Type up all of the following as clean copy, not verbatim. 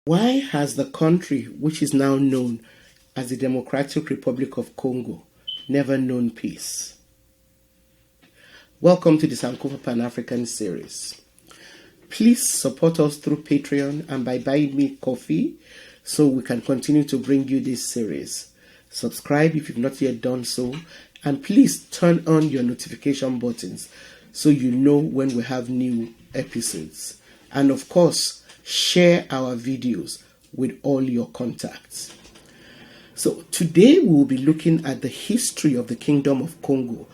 Why has the country, which is now known as the Democratic Republic of Congo, never known peace? Welcome to the Sankofa Pan-African series. Please support us through Patreon and by buying me coffee so we can continue to bring you this series. Subscribe if you've not yet done so, and please turn on your notification buttons so you know when we have new episodes. And of course, share our videos with all your contacts. So today we'll be looking at the history of the Kingdom of Congo,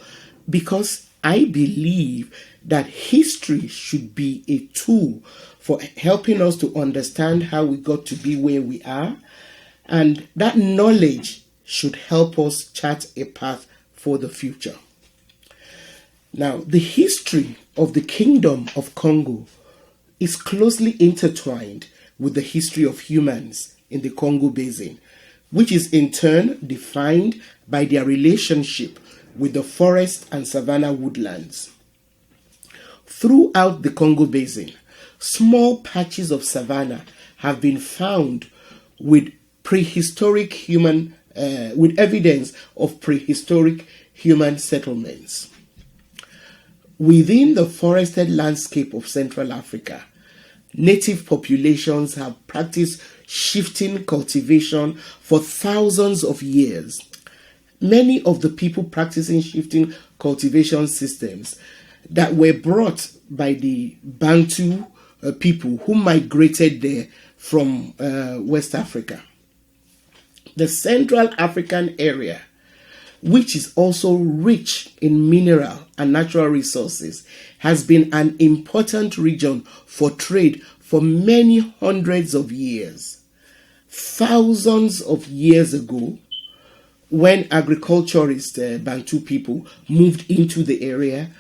because I believe that history should be a tool for helping us to understand how we got to be where we are, and that knowledge should help us chart a path for the future. Now, the history of the Kingdom of Congo is closely intertwined with the history of humans in the Congo Basin, which is in turn defined by their relationship with the forest and savanna woodlands. Throughout the Congo Basin, small patches of savanna have been found with with evidence of prehistoric human settlements. Within the forested landscape of Central Africa, native populations have practiced shifting cultivation for thousands of years. Many of the people practicing shifting cultivation systems that were brought by the Bantu people who migrated there from West Africa. The Central African area, which is also rich in mineral and natural resources, has been an important region for trade for many hundreds of years. Thousands of years ago, when agriculturist Bantu people moved into the area,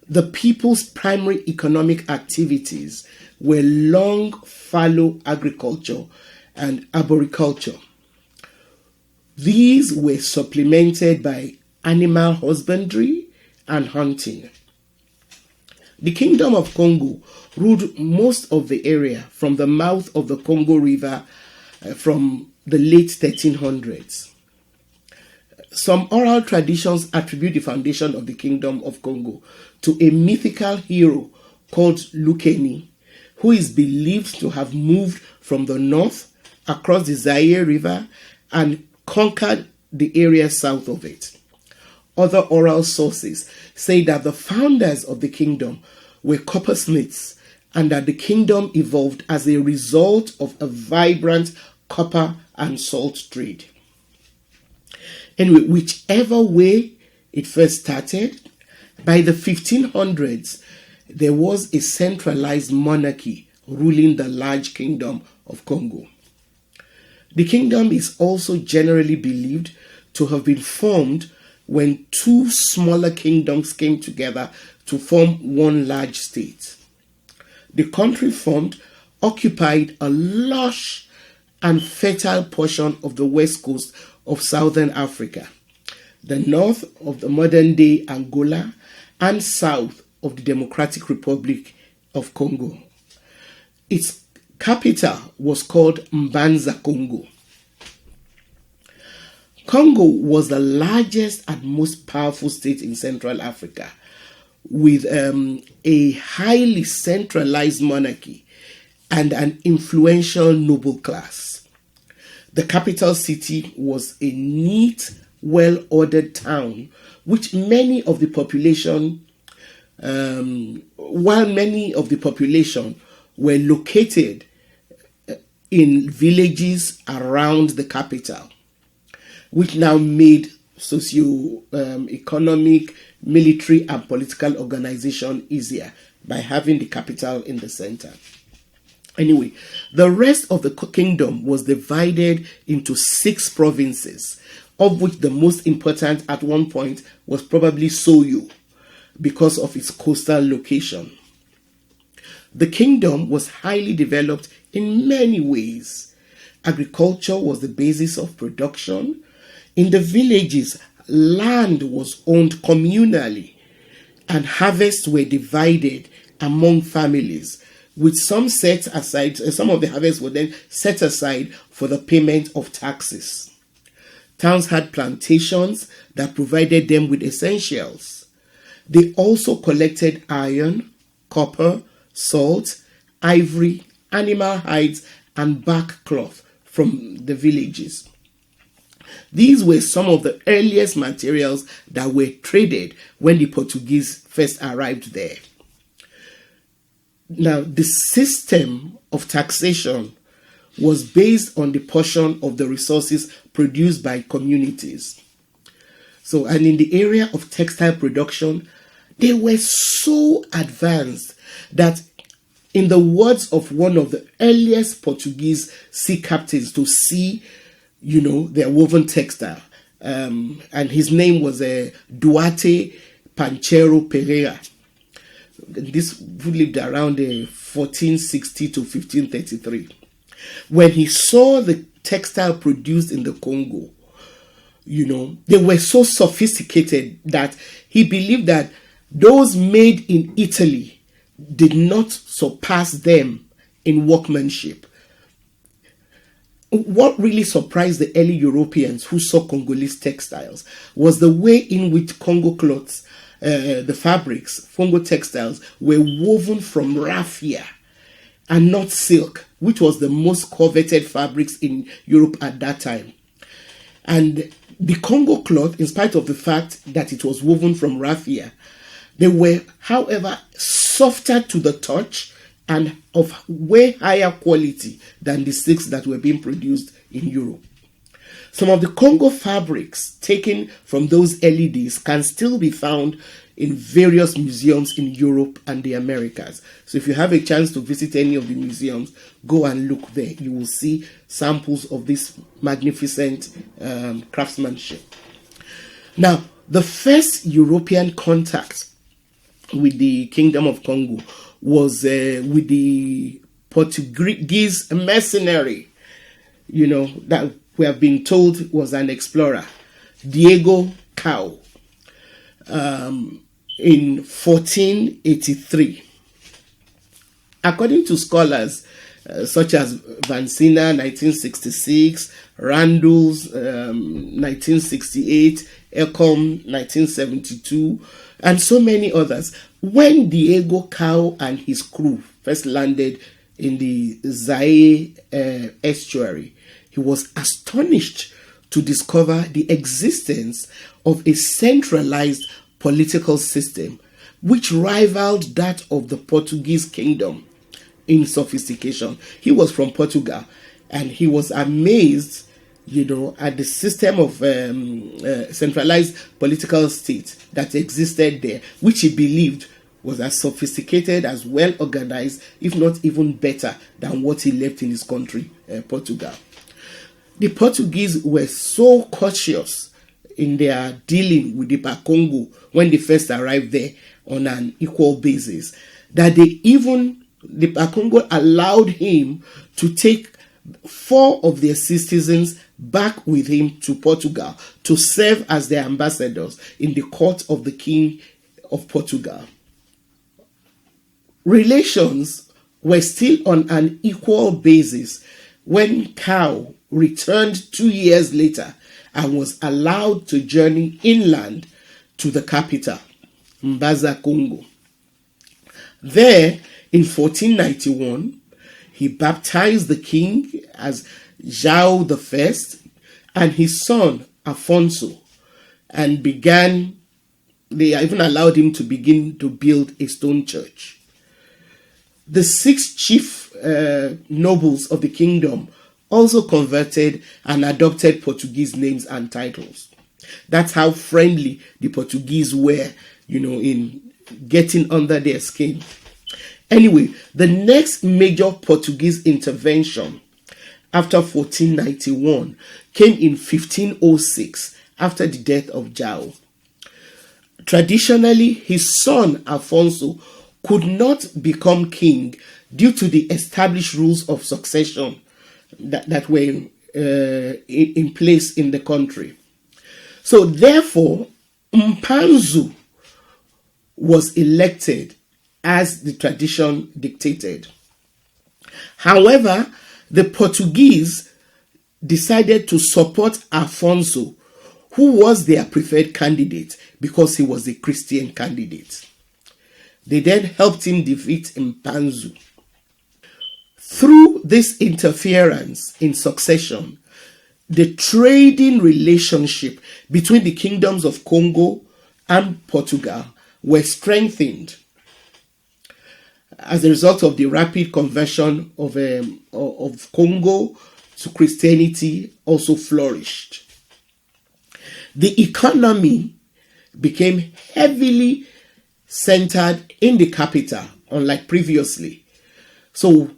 the people's primary economic activities were long fallow agriculture and arboriculture. These were supplemented by animal husbandry and hunting. The Kingdom of Congo ruled most of the area from the mouth of the Congo River from the late 1300s. Some oral traditions attribute the foundation of the Kingdom of Congo to a mythical hero called Lukeni, who is believed to have moved from the north across the Zaire River and conquered the area south of it. Other oral sources say that the founders of the kingdom were coppersmiths and that the kingdom evolved as a result of a vibrant copper and salt trade. Anyway, whichever way it first started, by the 1500s, there was a centralized monarchy ruling the large Kingdom of Congo. The kingdom is also generally believed to have been formed when two smaller kingdoms came together to form one large state. The country formed occupied a lush and fertile portion of the west coast of southern Africa, the north of the modern-day Angola, and south of the Democratic Republic of Congo. Its capital was called Mbanza, Congo. Congo was the largest and most powerful state in Central Africa, with a highly centralized monarchy and an influential noble class. The capital city was a neat, well-ordered town, which while many of the population were located in villages around the capital, which now made socio-economic, military, and political organization easier by having the capital in the center. Anyway, the rest of the kingdom was divided into 6 provinces, of which the most important at one point was probably Soyo, because of its coastal location. The kingdom was highly developed in many ways. Agriculture was the basis of production. In the villages, land was owned communally, and harvests were divided among families with some set aside, some of the harvest were then set aside for the payment of taxes. Towns had plantations that provided them with essentials. They also collected iron, copper, salt, ivory, animal hides, and bark cloth from the villages. These were some of the earliest materials that were traded when the Portuguese first arrived there. Now, the system of taxation was based on the portion of the resources produced by communities. So, and in the area of textile production, they were so advanced that, in the words of one of the earliest Portuguese sea captains to see, their woven textile, and his name was Duarte Panchero Pereira. This lived around 1460 to 1533. When he saw the textile produced in the Congo, they were so sophisticated that he believed that those made in Italy did not surpass them in workmanship. What really surprised the early Europeans who saw Congolese textiles was the way in which Congo cloths, the fabrics, Congo textiles, were woven from raffia and not silk, which was the most coveted fabrics in Europe at that time. And the Congo cloth, in spite of the fact that it was woven from raffia, they were, however, softer to the touch and of way higher quality than the silks that were being produced in Europe. Some of the Congo fabrics taken from those early days can still be found in various museums in Europe and the Americas. So if you have a chance to visit any of the museums, go and look there. You will see samples of this magnificent craftsmanship. Now, the first European contact with the Kingdom of Congo was with the Portuguese mercenary, that we have been told was an explorer, Diego Cao, in 1483. According to scholars such as Vansina, 1966, Randalls, 1968, Ecom, 1972, and so many others, when Diego Cao and his crew first landed in the Zaire estuary, he was astonished to discover the existence of a centralized political system which rivaled that of the Portuguese kingdom in sophistication. He was from Portugal, and he was amazed, at the system of centralized political state that existed there, which he believed was as sophisticated, as well organized, if not even better than what he left in his country, Portugal. The Portuguese were so cautious in their dealing with the Congo when they first arrived there on an equal basis that the Congo allowed him to take 4 of their citizens back with him to Portugal to serve as their ambassadors in the court of the King of Portugal. Relations were still on an equal basis when Cao returned 2 years later and was allowed to journey inland to the capital, Mbaza, Congo. There, in 1491, he baptized the king as João I and his son Afonso, and they even allowed him to begin to build a stone church. The 6 chief nobles of the kingdom also converted and adopted Portuguese names and titles. That's how friendly the Portuguese were, in getting under their skin. Anyway, the next major Portuguese intervention after 1491 came in 1506 after the death of João. Traditionally, his son Afonso could not become king due to the established rules of succession that were in place in the country. So therefore, Mpanzu was elected as the tradition dictated. However, the Portuguese decided to support Afonso, who was their preferred candidate because he was a Christian candidate. They then helped him defeat Mpanzu. Through this interference in succession, the trading relationship between the kingdoms of Congo and Portugal were strengthened as a result of the rapid conversion of Congo to Christianity also flourished. The economy became heavily centered in the capital, unlike previously. So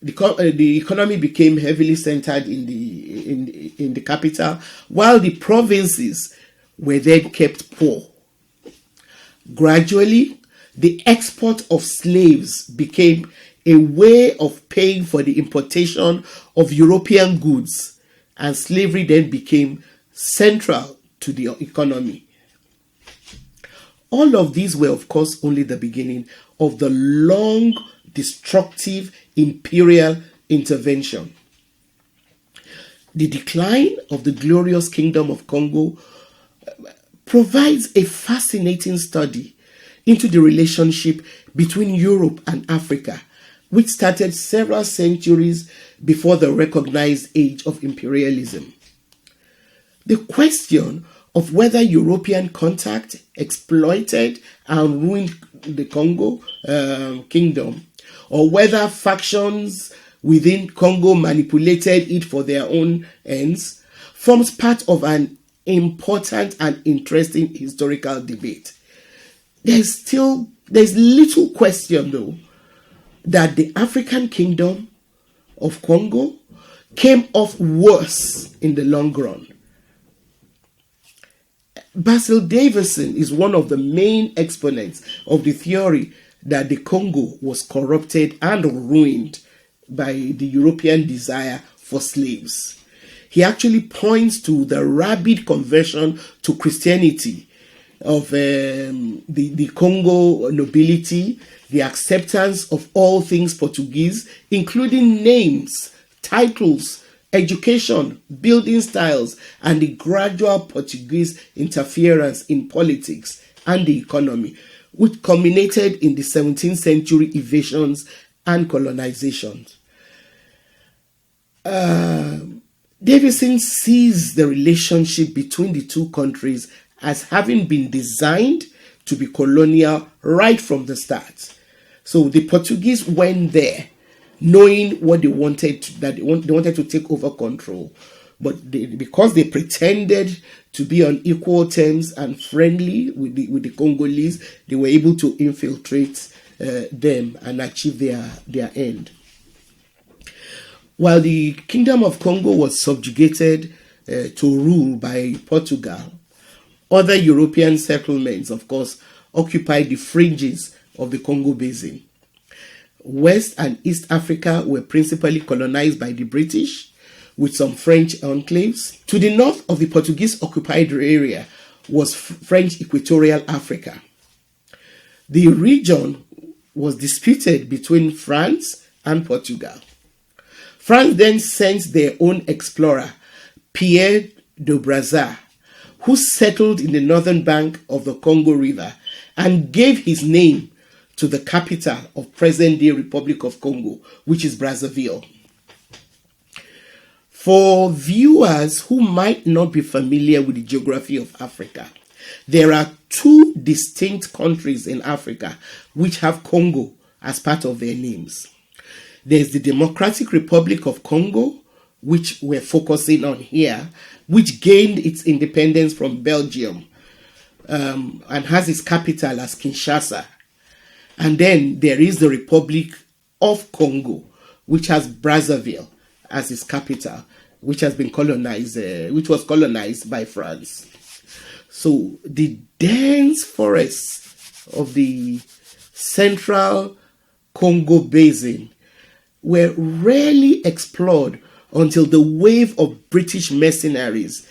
the economy became heavily centered in the capital, while the provinces were then kept poor. Gradually, the export of slaves became a way of paying for the importation of European goods, and slavery then became central to the economy. All of these were, of course, only the beginning of the long, destructive imperial intervention. The decline of the glorious Kingdom of Congo provides a fascinating study into the relationship between Europe and Africa, which started several centuries before the recognized age of imperialism. The question of whether European contact exploited and ruined the Congo kingdom, or whether factions within Congo manipulated it for their own ends, forms part of an important and interesting historical debate. There's little question, though, that the African kingdom of Congo came off worse in the long run. Basil Davison is one of the main exponents of the theory that the Congo was corrupted and ruined by the European desire for slaves. He actually points to the rapid conversion to Christianity of the Congo nobility, the acceptance of all things Portuguese, including names, titles, education, building styles, and the gradual Portuguese interference in politics and the economy, which culminated in the 17th century invasions and colonizations. Davison sees the relationship between the two countries as having been designed to be colonial right from the start. So the Portuguese went there knowing what they wanted, they wanted to take over control. But because they pretended to be on equal terms and friendly with the Congolese, they were able to infiltrate them and achieve their end. While the Kingdom of Congo was subjugated to rule by Portugal, other European settlements, of course, occupied the fringes of the Congo Basin. West and East Africa were principally colonized by the British, with some French enclaves. To the north of the Portuguese-occupied area was French Equatorial Africa. The region was disputed between France and Portugal. France then sent their own explorer, Pierre de Brazza, who settled in the northern bank of the Congo River and gave his name to the capital of present-day Republic of Congo, which is Brazzaville. For viewers who might not be familiar with the geography of Africa, there are two distinct countries in Africa which have Congo as part of their names. There's the Democratic Republic of Congo, which we're focusing on here, which gained its independence from Belgium and has its capital as Kinshasa. And then there is the Republic of Congo, which has Brazzaville as its capital, which has been colonized, which was colonized by France. So the dense forests of the central Congo Basin were rarely explored until the wave of British mercenaries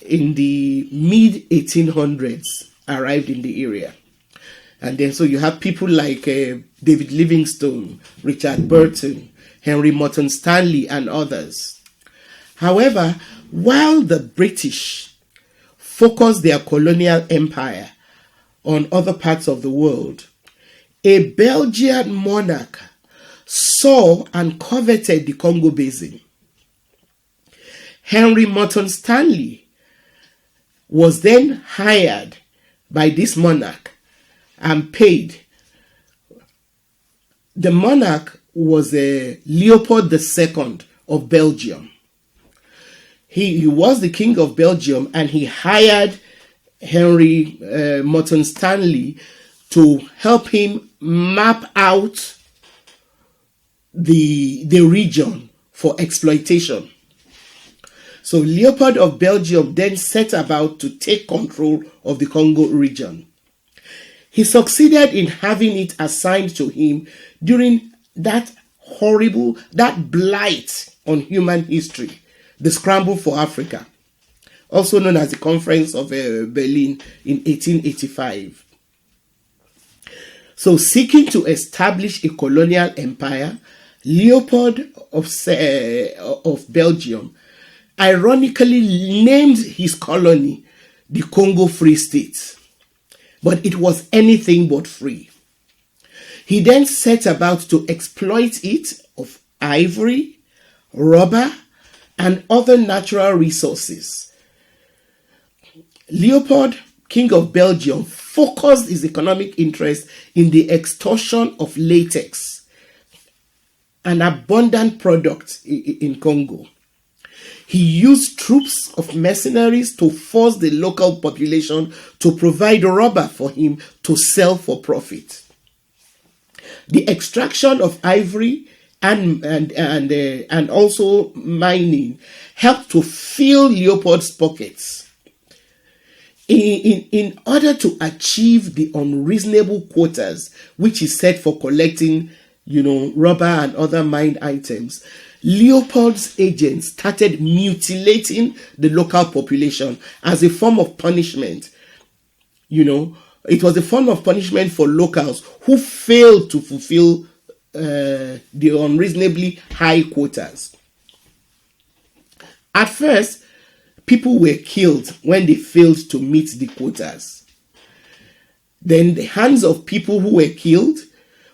in the mid-1800s arrived in the area. And then so you have people like David Livingstone, Richard Burton, Henry Morton Stanley, and others. However, while the British focused their colonial empire on other parts of the world, a Belgian monarch saw and coveted the Congo Basin. Henry Morton Stanley was then hired by this monarch and paid. The monarch was Leopold II of Belgium. He was the king of Belgium, and he hired Henry Morton Stanley to help him map out the region for exploitation. So Leopold of Belgium then set about to take control of the Congo region. He succeeded in having it assigned to him during that blight on human history, the Scramble for Africa, also known as the Conference of Berlin in 1885. So seeking to establish a colonial empire, Leopold of Belgium ironically named his colony the Congo Free State, but it was anything but free. He then set about to exploit it of ivory, rubber, and other natural resources. Leopold, King of Belgium, focused his economic interest in the extortion of latex, an abundant product in Congo. He used troops of mercenaries to force the local population to provide rubber for him to sell for profit. The extraction of ivory and also mining helped to fill Leopold's pockets. In order to achieve the unreasonable quotas which he set for collecting, rubber and other mined items, Leopold's agents started mutilating the local population as a form of punishment. It was a form of punishment for locals who failed to fulfill the unreasonably high quotas. At first, people were killed when they failed to meet the quotas. Then the hands of people who were killed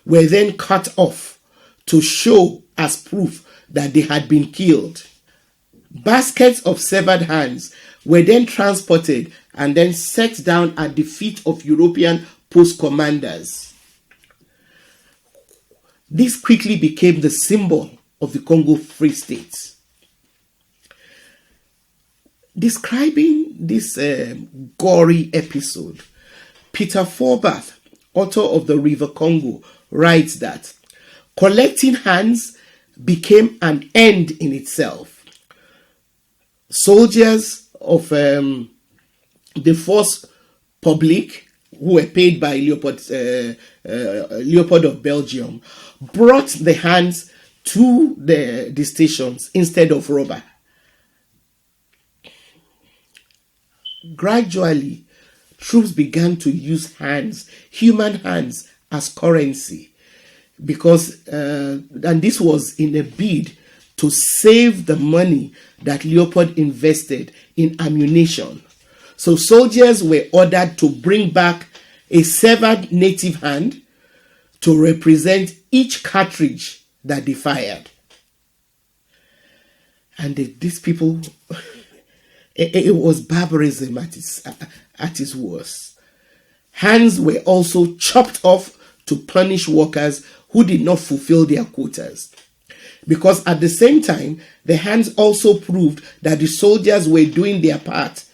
were then cut off to show as proof that they had been killed. Baskets of severed hands were then transported and then set down at the feet of European post commanders. This quickly became the symbol of the Congo Free State. Describing this gory episode, Peter Forbath, author of The River Congo, writes that collecting hands became an end in itself. Soldiers of the force publique, who were paid by Leopold of Belgium, brought the hands to the stations instead of rubber. Gradually, troops began to use human hands, as currency, because and this was in a bid to save the money that Leopold invested in ammunition. So soldiers were ordered to bring back a severed native hand to represent each cartridge that they fired. And these people, it was barbarism at its worst. Hands were also chopped off to punish workers who did not fulfill their quotas. Because at the same time, the hands also proved that the soldiers were doing their part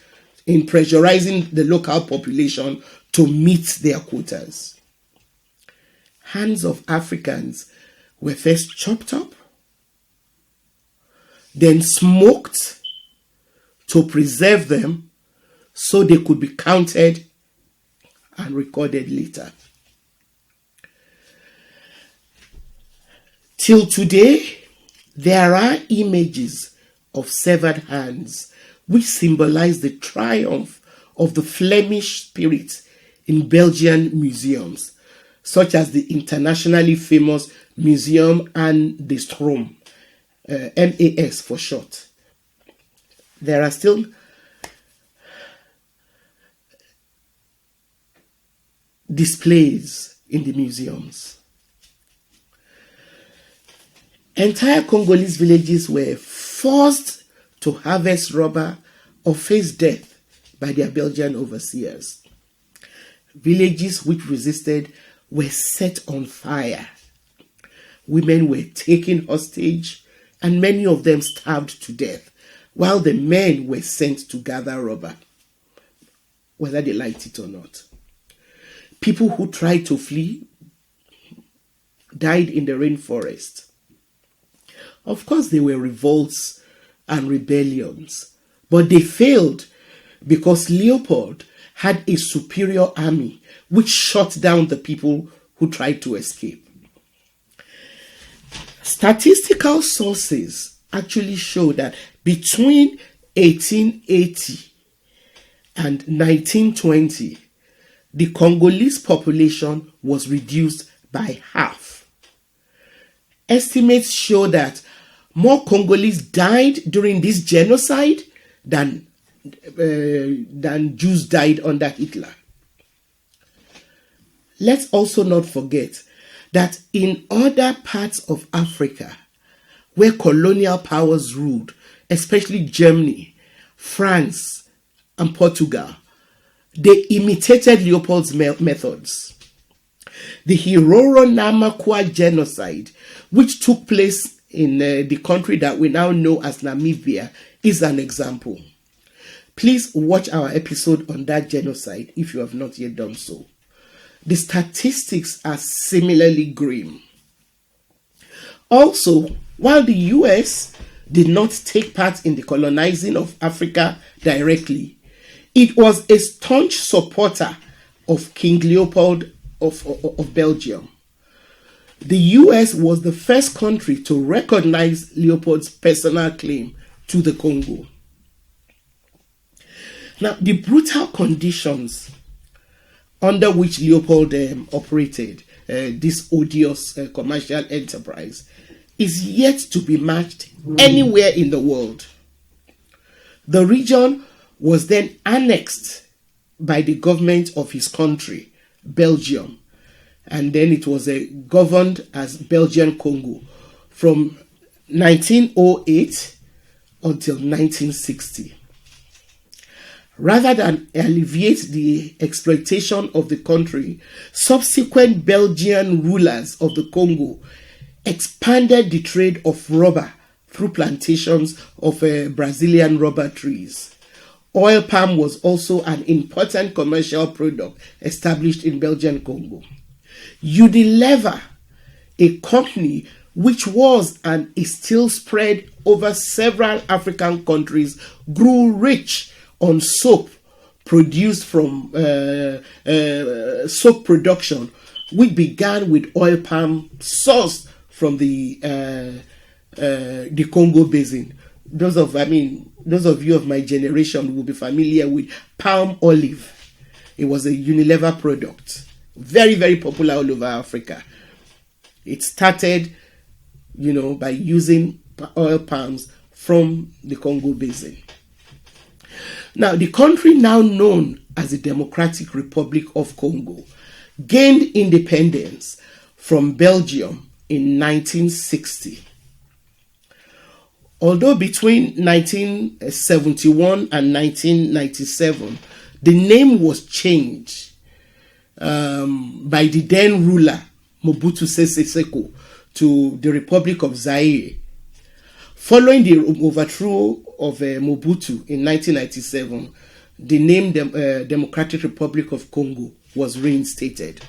in pressurizing the local population to meet their quotas. Hands of Africans were first chopped up, then smoked to preserve them so they could be counted and recorded later. Till today, there are images of severed hands which symbolize the triumph of the Flemish spirit in Belgian museums, such as the internationally famous Museum Anne de Strom, MAS for short. There are still displays in the museums. Entire Congolese villages were forced to harvest rubber or face death by their Belgian overseers. Villages which resisted were set on fire. Women were taken hostage, and many of them starved to death, while the men were sent to gather rubber, whether they liked it or not. People who tried to flee died in the rainforest. Of course, there were revolts and rebellions, but they failed because Leopold had a superior army which shot down the people who tried to escape. Statistical sources actually show that between 1880 and 1920, the Congolese population was reduced by half. Estimates show that more Congolese died during this genocide than Jews died under Hitler. Let's also not forget that in other parts of Africa, where colonial powers ruled, especially Germany, France, and Portugal, they imitated Leopold's methods. The Hiroro Namakwa genocide, which took place in the country that we now know as Namibia, is an example. Please watch our episode on that genocide if you have not yet done so. The statistics are similarly grim. Also, while the US did not take part in the colonizing of Africa directly, it was a staunch supporter of King Leopold of Belgium. The US was the first country to recognize Leopold's personal claim to the Congo. Now, the brutal conditions under which Leopold operated this odious commercial enterprise is yet to be matched anywhere in the world. The region was then annexed by the government of his country, Belgium, and then it was governed as Belgian Congo from 1908 until 1960. Rather than alleviate the exploitation of the country, subsequent Belgian rulers of the Congo expanded the trade of rubber through plantations of Brazilian rubber trees. Oil palm was also an important commercial product established in Belgian Congo. Unilever, a company which was and is still spread over several African countries, grew rich on soap produced from soap production, which began with oil palm sourced from the Congo Basin. Those of you of my generation will be familiar with palm olive. It was a Unilever product, very, very popular all over Africa. It started, by using oil palms from the Congo Basin. Now, the country now known as the Democratic Republic of Congo gained independence from Belgium in 1960. Although between 1971 and 1997, the name was changed by the then ruler, Mobutu Sese Seko, to the Republic of Zaire. Following the overthrow of Mobutu in 1997, the name Democratic Republic of Congo was reinstated.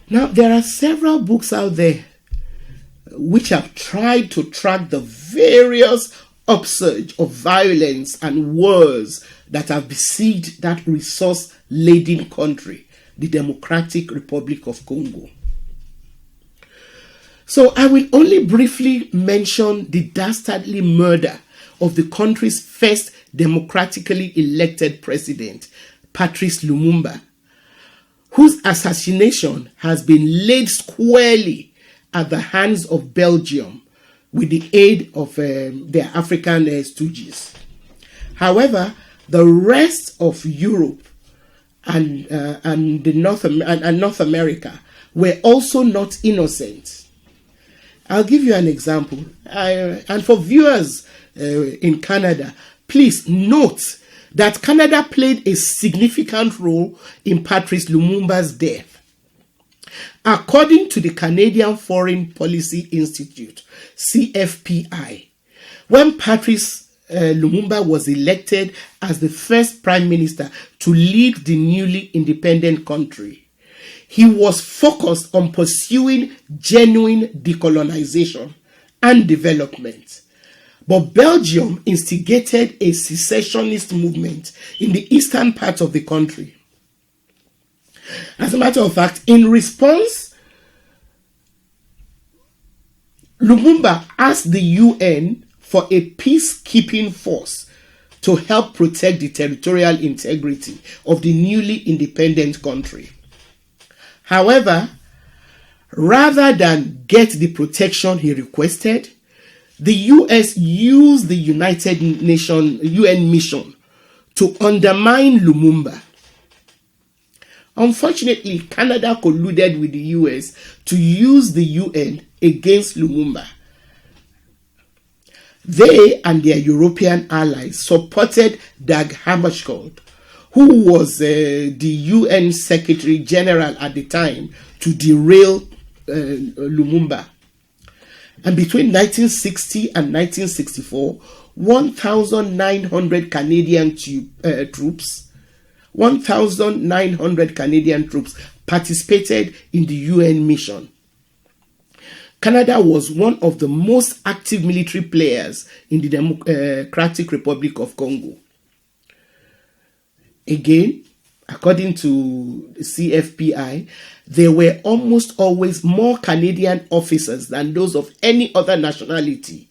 Now, there are several books out there which have tried to track the various upsurge of violence and wars that have besieged that resource-laden country, the Democratic Republic of Congo. So I will only briefly mention the dastardly murder of the country's first democratically elected president, Patrice Lumumba, whose assassination has been laid squarely at the hands of Belgium with the aid of their African stooges. However, the rest of Europe and North America were also not innocent. I'll give you an example. And for viewers in Canada, please note that Canada played a significant role in Patrice Lumumba's death. According to the Canadian Foreign Policy Institute, CFPI, when Patrice Lumumba was elected as the first prime minister to lead the newly independent country, he was focused on pursuing genuine decolonization and development. But Belgium instigated a secessionist movement in the eastern part of the country. As a matter of fact, in response, Lumumba asked the UN for a peacekeeping force to help protect the territorial integrity of the newly independent country. However, rather than get the protection he requested, the US used the United Nations UN mission to undermine Lumumba. Unfortunately, Canada colluded with the US to use the UN against Lumumba. They and their European allies supported Dag Hammarskjöld, who was the UN Secretary General at the time, to derail Lumumba. And between 1960 and 1964, 1,900 Canadian troops participated in the UN mission. Canada was one of the most active military players in the Democratic Republic of Congo. Again, according to the CFPI, there were almost always more Canadian officers than those of any other nationality,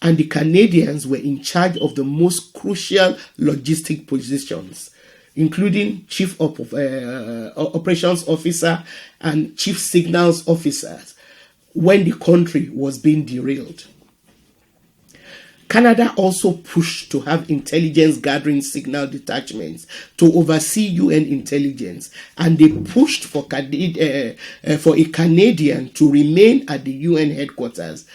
and the Canadians were in charge of the most crucial logistic positions, including Chief Operations Officer and Chief Signals Officers, when the country was being derailed. Canada also pushed to have intelligence gathering signal detachments to oversee UN intelligence, and they pushed for a Canadian to remain at the UN headquarters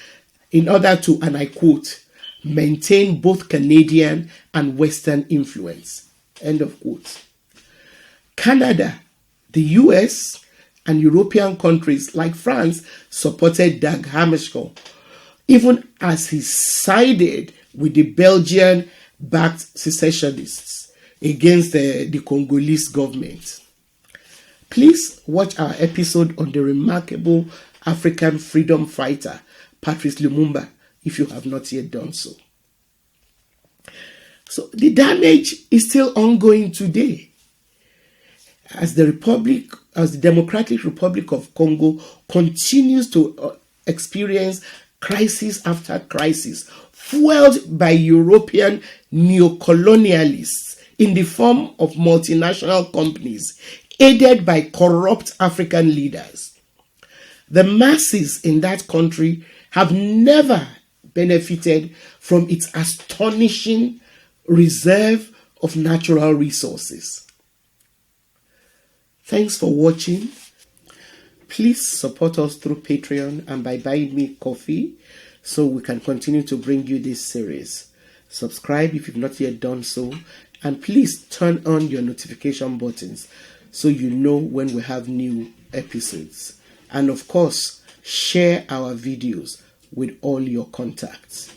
in order to, and I quote, maintain both Canadian and Western influence, end of quote. Canada, the US, and European countries like France supported Dag Hammarskjöld, even as he sided with the Belgian-backed secessionists against the Congolese government. Please watch our episode on the remarkable African freedom fighter, Patrice Lumumba, if you have not yet done so. So the damage is still ongoing today, as the Democratic Republic of Congo continues to experience crisis after crisis, fueled by European neocolonialists in the form of multinational companies, aided by corrupt African leaders. The masses in that country have never benefited from its astonishing reserve of natural resources. Thanks for watching. Please support us through Patreon and by buying me coffee so we can continue to bring you this series. Subscribe if you've not yet done so, and please turn on your notification buttons so you know when we have new episodes. And of course, share our videos with all your contacts.